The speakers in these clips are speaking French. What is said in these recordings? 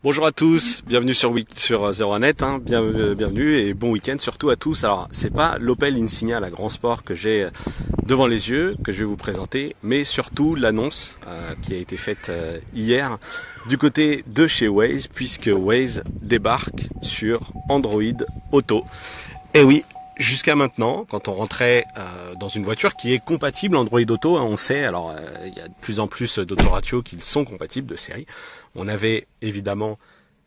Bonjour à tous, bienvenue sur 01net, bienvenue et bon week-end surtout à tous. Alors c'est pas l'Opel Insignia, la Grand Sport que j'ai devant les yeux, que je vais vous présenter, mais surtout l'annonce qui a été faite hier du côté de chez Waze, puisque Waze débarque sur Android Auto. Et oui, jusqu'à maintenant, quand on rentrait dans une voiture qui est compatible Android Auto, on sait, alors il y a de plus en plus d'autoradios qui sont compatibles de série. On avait évidemment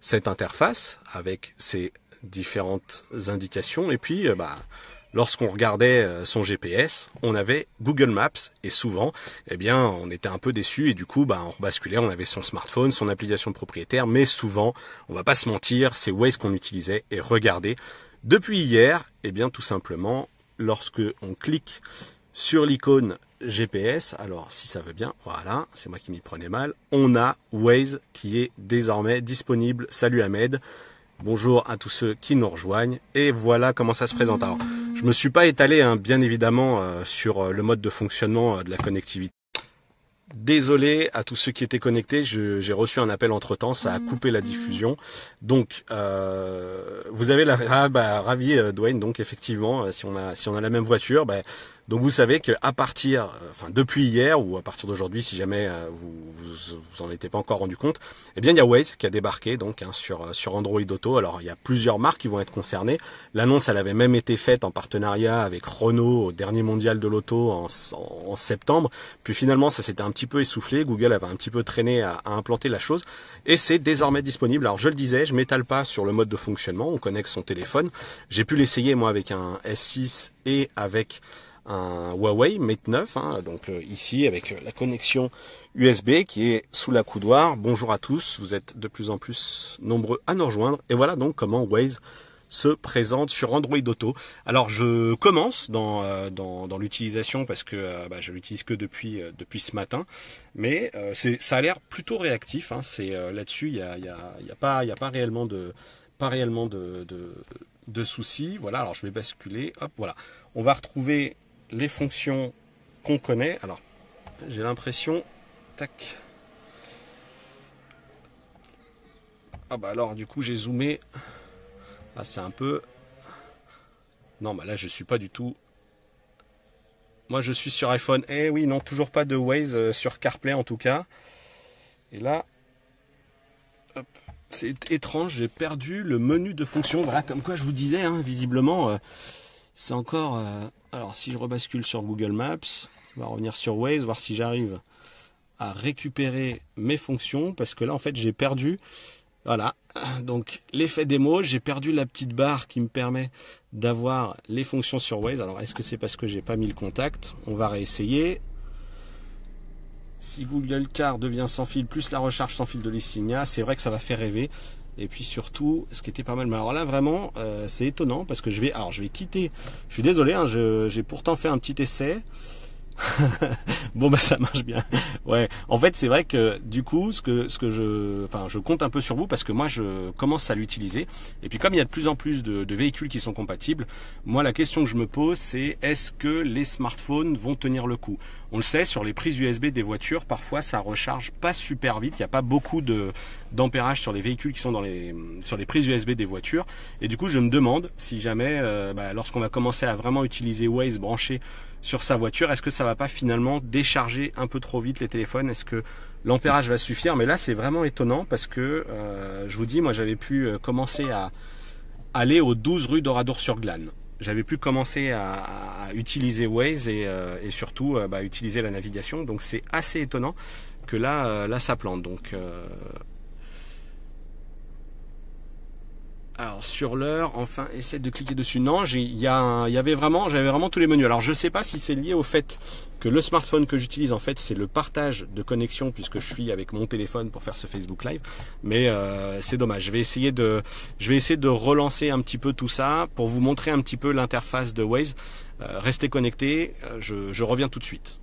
cette interface avec ses différentes indications et puis lorsqu'on regardait son GPS, on avait Google Maps et souvent, on était un peu déçu et du coup, on rebasculait, on avait son smartphone, son application propriétaire, mais souvent, on va pas se mentir, c'est Waze qu'on utilisait et regardez. Depuis hier, tout simplement, lorsque on clique sur l'icône GPS, alors si ça veut bien, voilà, c'est moi qui m'y prenais mal, on a Waze qui est désormais disponible. Salut Ahmed, bonjour à tous ceux qui nous rejoignent, et voilà comment ça se présente. Alors, je me suis pas étalé, bien évidemment, sur le mode de fonctionnement de la connectivité. Désolé à tous ceux qui étaient connectés, j'ai reçu un appel entre temps, ça a coupé la diffusion. Donc vous avez ravi Dwayne, donc effectivement, si on a la même voiture, donc vous savez que à partir, depuis hier ou à partir d'aujourd'hui, si jamais vous en étiez pas encore rendu compte, il y a Waze qui a débarqué donc sur Android Auto. Alors il y a plusieurs marques qui vont être concernées. L'annonce elle avait même été faite en partenariat avec Renault au dernier mondial de l'auto en septembre. Puis finalement ça s'était un petit peu essoufflé. Google avait un petit peu traîné à implanter la chose et c'est désormais disponible. Alors je le disais, je m'étale pas sur le mode de fonctionnement. On connecte son téléphone. J'ai pu l'essayer moi avec un S6 et avec un Huawei Mate 9, donc ici avec la connexion USB qui est sous la coudoir. Bonjour à tous, vous êtes de plus en plus nombreux à nous rejoindre. Et voilà donc comment Waze se présente sur Android Auto. Alors je commence dans l'utilisation parce que je l'utilise que depuis ce matin, mais ça a l'air plutôt réactif. C'est là-dessus il y a pas réellement de soucis. Voilà, alors je vais basculer. Hop, voilà, on va retrouver les fonctions qu'on connaît. Alors, j'ai l'impression... Tac. Alors, du coup, j'ai zoomé. C'est un peu... Non, là, je suis pas du tout... Moi, je suis sur iPhone. Eh oui, non, toujours pas de Waze sur CarPlay, en tout cas. Et là... Hop. C'est étrange, j'ai perdu le menu de fonction. Voilà, comme quoi je vous disais, visiblement... c'est encore... alors si je rebascule sur Google Maps, on va revenir sur Waze, voir si j'arrive à récupérer mes fonctions, parce que là en fait j'ai perdu, voilà, donc l'effet démo, j'ai perdu la petite barre qui me permet d'avoir les fonctions sur Waze. Alors est-ce que c'est parce que j'ai pas mis le contact? On va réessayer. Si Google Car devient sans fil, plus la recharge sans fil de l'Insignia, c'est vrai que ça va faire rêver. Et puis surtout, ce qui était pas mal. Mais alors là, vraiment, c'est étonnant parce que je vais quitter. Je suis désolé, j'ai pourtant fait un petit essai. Bon ça marche bien. Ouais. En fait, c'est vrai que du coup, je compte un peu sur vous parce que moi, je commence à l'utiliser. Et puis comme il y a de plus en plus de véhicules qui sont compatibles, moi la question que je me pose, c'est est-ce que les smartphones vont tenir le coup? On le sait, sur les prises USB des voitures, parfois ça recharge pas super vite. Il n'y a pas beaucoup d'ampérage sur les véhicules qui sont sur les prises USB des voitures. Et du coup, je me demande si jamais, lorsqu'on va commencer à vraiment utiliser Waze branché sur sa voiture, est-ce que ça va pas finalement décharger un peu trop vite les téléphones? Est-ce que l'ampérage va suffire? Mais là, c'est vraiment étonnant parce que, je vous dis, moi j'avais pu commencer à aller aux 12 rue d'Oradour-sur-Glane. J'avais pu commencer à utiliser Waze et surtout utiliser la navigation. Donc c'est assez étonnant que là ça plante. Donc alors sur l'heure, enfin, essaie de cliquer dessus. Non, j'avais vraiment tous les menus. Alors je sais pas si c'est lié au fait que le smartphone que j'utilise en fait c'est le partage de connexion puisque je suis avec mon téléphone pour faire ce Facebook Live. Mais c'est dommage. Je vais essayer de relancer un petit peu tout ça pour vous montrer un petit peu l'interface de Waze. Restez connectés, je reviens tout de suite.